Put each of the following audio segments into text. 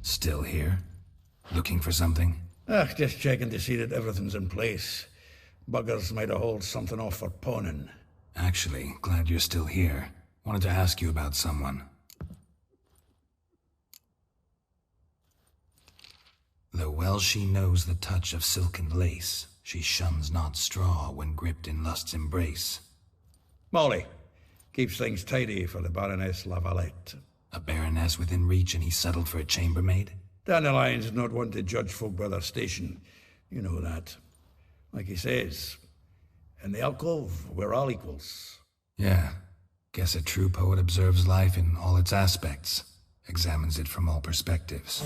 Still here? Looking for something? Just checking to see that everything's in place. Buggers might have hauled something off for pawning. Actually, glad you're still here. Wanted to ask you about someone. Though well she knows the touch of silken lace, she shuns not straw when gripped in lust's embrace. Molly. Keeps things tidy for the Baroness Lavalette. A baroness within reach and he settled for a chambermaid? Dandelion's not one to judge folk by their station. You know that. Like he says, in the alcove, we're all equals. Yeah. Guess a true poet observes life in all its aspects. Examines it from all perspectives.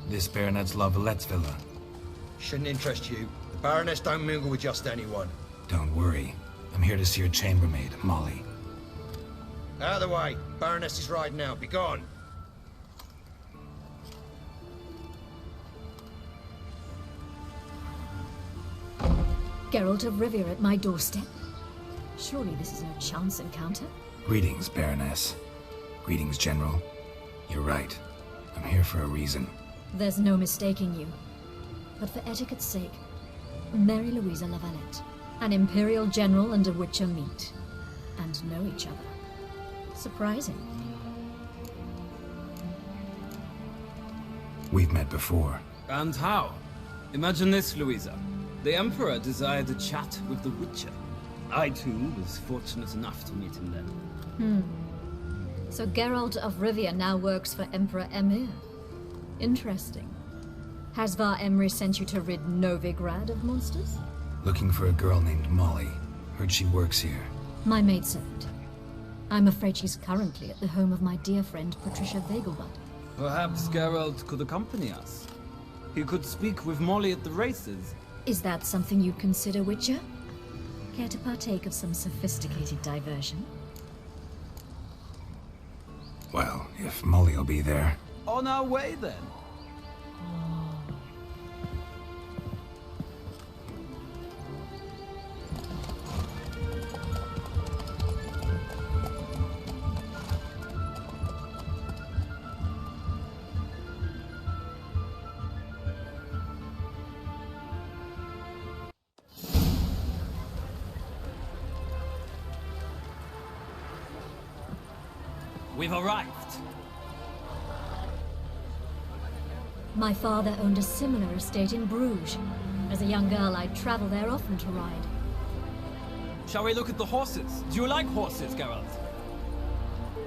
This Baronet's Lavalette's villa. Shouldn't interest you. The Baroness don't mingle with just anyone. Don't worry. I'm here to see her chambermaid, Molly. Out of the way. Baroness is riding out. Be gone. Geralt of Rivia at my doorstep? Surely this is no chance encounter? Greetings, Baroness. Greetings, General. You're right. I'm here for a reason. There's no mistaking you. But for etiquette's sake, Mary Louisa Lavalette. An Imperial General and a Witcher meet. And know each other. Surprising. We've met before. And how? Imagine this, Louisa. The Emperor desired a chat with the Witcher. I, too, was fortunate enough to meet him then. So Geralt of Rivia now works for Emperor Emhyr. Interesting. Has Var Emry sent you to rid Novigrad of monsters? Looking for a girl named Molly. Heard she works here. My maidservant. I'm afraid she's currently at the home of my dear friend Patricia Vegelbud. Perhaps Geralt could accompany us. He could speak with Molly at the races. Is that something you'd consider, Witcher? Care to partake of some sophisticated diversion? Well, if Molly'll be there. On our way, then. We've arrived. My father owned a similar estate in Bruges. As a young girl, I'd travel there often to ride. Shall we look at the horses? Do you like horses, Geralt?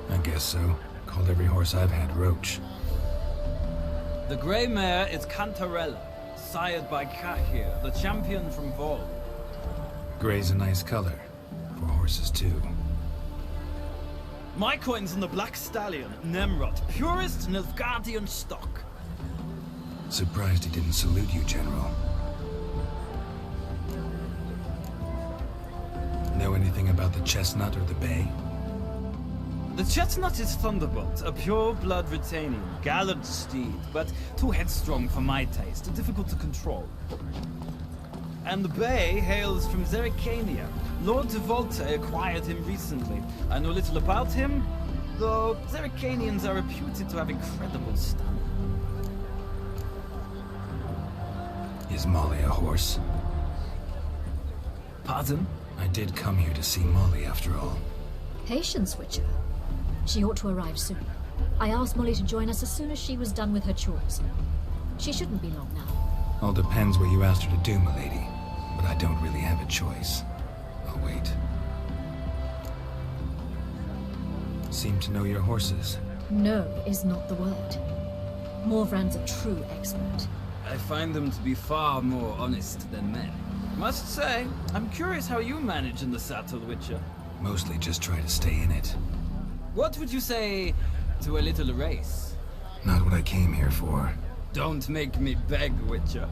I guess so. Called every horse I've had Roche. The grey mare is Cantarella, sired by Kahir, the champion from Vol. Gray's a nice color. For horses, too. My coin's on the Black Stallion, Nemrod, purest Nilfgaardian stock. Surprised he didn't salute you, General. Know anything about the chestnut or the bay? The chestnut is Thunderbolt, a pure-blood retaining, gallant steed, but too headstrong for my taste, difficult to control. And the bay hails from Zerrikania. Lord de Volta acquired him recently. I know little about him, though Zerrikanians are reputed to have incredible stamina. Is Molly a horse? Pardon? I did come here to see Molly, after all. Patience, Witcher. She ought to arrive soon. I asked Molly to join us as soon as she was done with her chores. She shouldn't be long now. All depends what you asked her to do, milady. But I don't really have a choice. I'll wait. Seem to know your horses. No is not the word. Morvran's a true expert. I find them to be far more honest than men. Must say, I'm curious how you manage in the saddle, Witcher. Mostly just try to stay in it. What would you say to a little race? Not what I came here for. Don't make me beg, Witcher.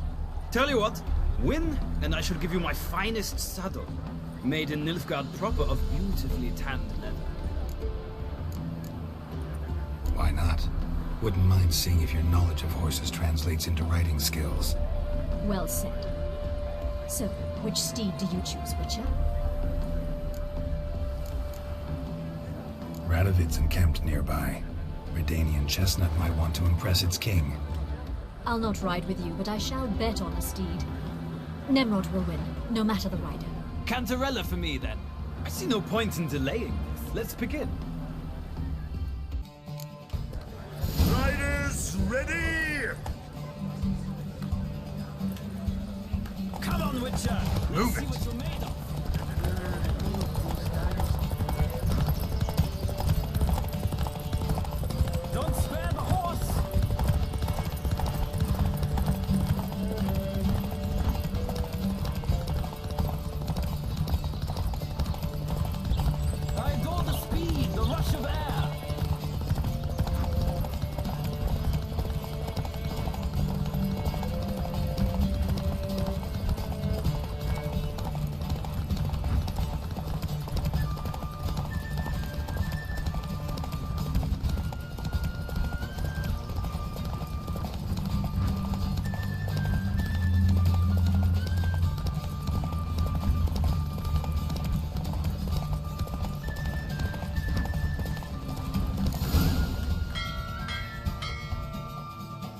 Tell you what, win, and I shall give you my finest saddle. Made in Nilfgaard proper of beautifully tanned leather. Why not? Wouldn't mind seeing if your knowledge of horses translates into riding skills. Well said. So, which steed do you choose, Witcher? Radovid's encamped nearby. Redanian chestnut might want to impress its king. I'll not ride with you, but I shall bet on a steed. Nemrod will win, no matter the rider. Cantarella for me, then. I see no point in delaying this. Let's begin. Riders, ready! Come on, Witcher! Move See it. what you're made of. Don't spare the horse! I adore the speed, the rush of air.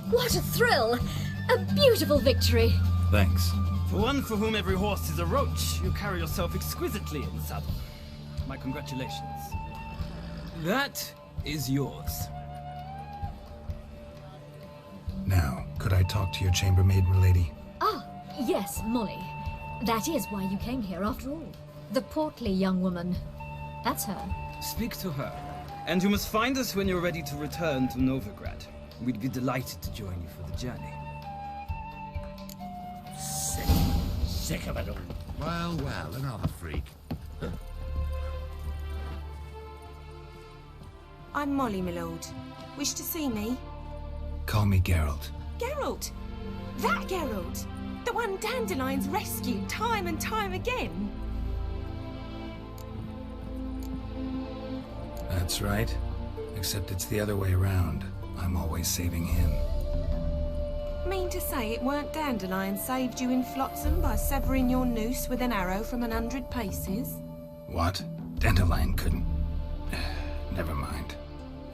What a thrill! A beautiful victory! Thanks. For one for whom every horse is a roach, you carry yourself exquisitely in the saddle. My congratulations. That is yours. Now, could I talk to your chambermaid, milady? Ah, yes, Molly. That is why you came here after all. The portly young woman. That's her. Speak to her. And you must find us when you're ready to return to Novigrad. We'd be delighted to join you for the journey. Sick of it all. Well, well, another freak. I'm Molly, my lord. Wish to see me? Call me Geralt. Geralt! That Geralt! The one Dandelion's rescued time and time again! That's right. Except it's the other way around. I'm always saving him. Mean to say it weren't Dandelion saved you in Flotsam by severing your noose with an arrow from 100 paces? What? Dandelion couldn't... Never mind.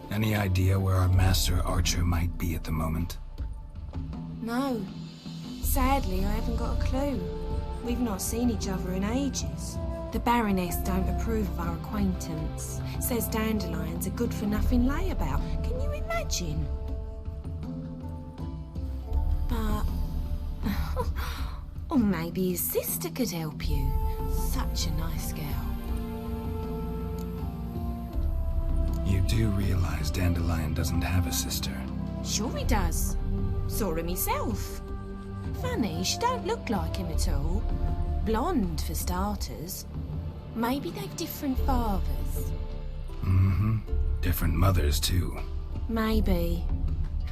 Any idea where our master archer might be at the moment? No. Sadly, I haven't got a clue. We've not seen each other in ages. The Baroness don't approve of our acquaintance. Says Dandelion's a good-for-nothing layabout. Can you imagine? But... or maybe his sister could help you. Such a nice girl. You do realize Dandelion doesn't have a sister. Sure he does. Saw him himself. Funny, she don't look like him at all. Blonde, for starters. Maybe they've different fathers. Mm-hmm. Different mothers, too. Maybe.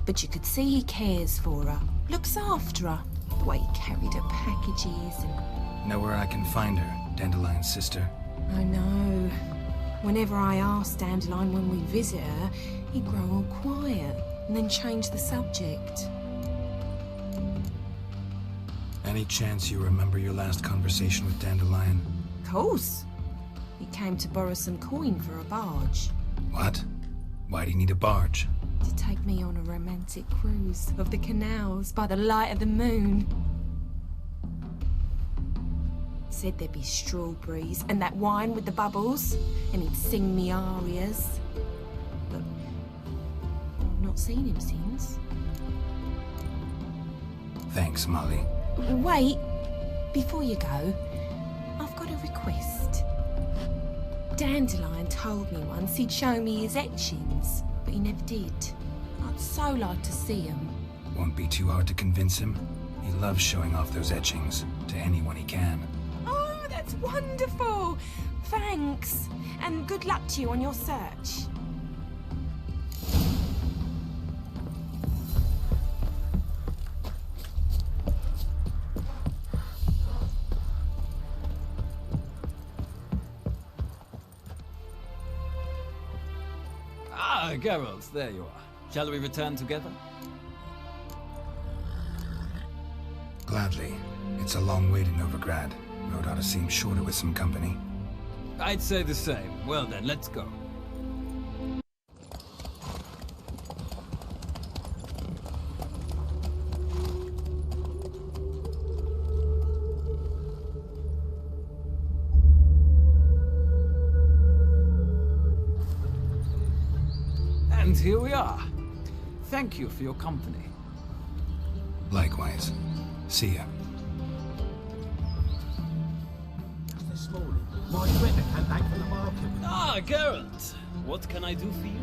But you could see he cares for her. Looks after her. The way he carried her packages and... Know where I can find her, Dandelion's sister? I know. Whenever I ask Dandelion when we visit her, he'd grow all quiet and then change the subject. Any chance you remember your last conversation with Dandelion? Of course. He came to borrow some coin for a barge. What? Why do you need a barge? To take me on a romantic cruise of the canals by the light of the moon. Said there'd be strawberries and that wine with the bubbles, and he'd sing me arias. But I've not seen him since. Thanks, Molly. Wait, before you go, I've got a request. Dandelion told me once he'd show me his etchings, but he never did. I'd so like to see them. Won't be too hard to convince him. He loves showing off those etchings to anyone he can. Oh, that's wonderful! Thanks, and good luck to you on your search. Geralt, there you are. Shall we return together? Gladly. It's a long way to Novigrad. Road ought to seem shorter with some company. I'd say the same. Well then, let's go. And here we are. Thank you for your company. Likewise. See ya. Just this morning, my friend came back from the market. Ah, Geralt! What can I do for you?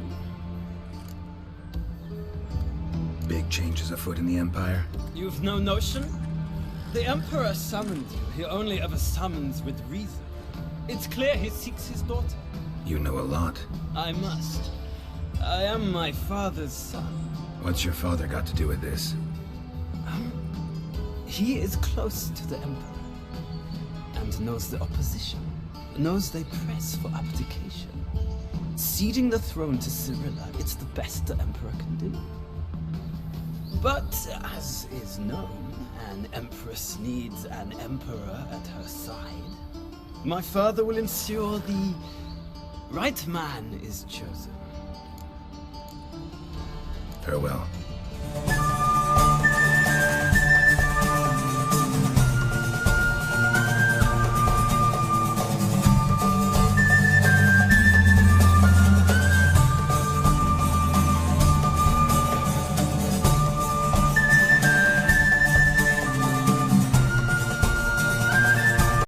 Big changes afoot in the Empire. You've no notion? The Emperor summoned you. He only ever summons with reason. It's clear he seeks his daughter. You know a lot. I must. I am my father's son. What's your father got to do with this? He is close to the Emperor, and knows the opposition, knows they press for abdication. Ceding the throne to Cyrilla, it's the best the Emperor can do. But, as is known, an Empress needs an Emperor at her side. My father will ensure the right man is chosen. Farewell.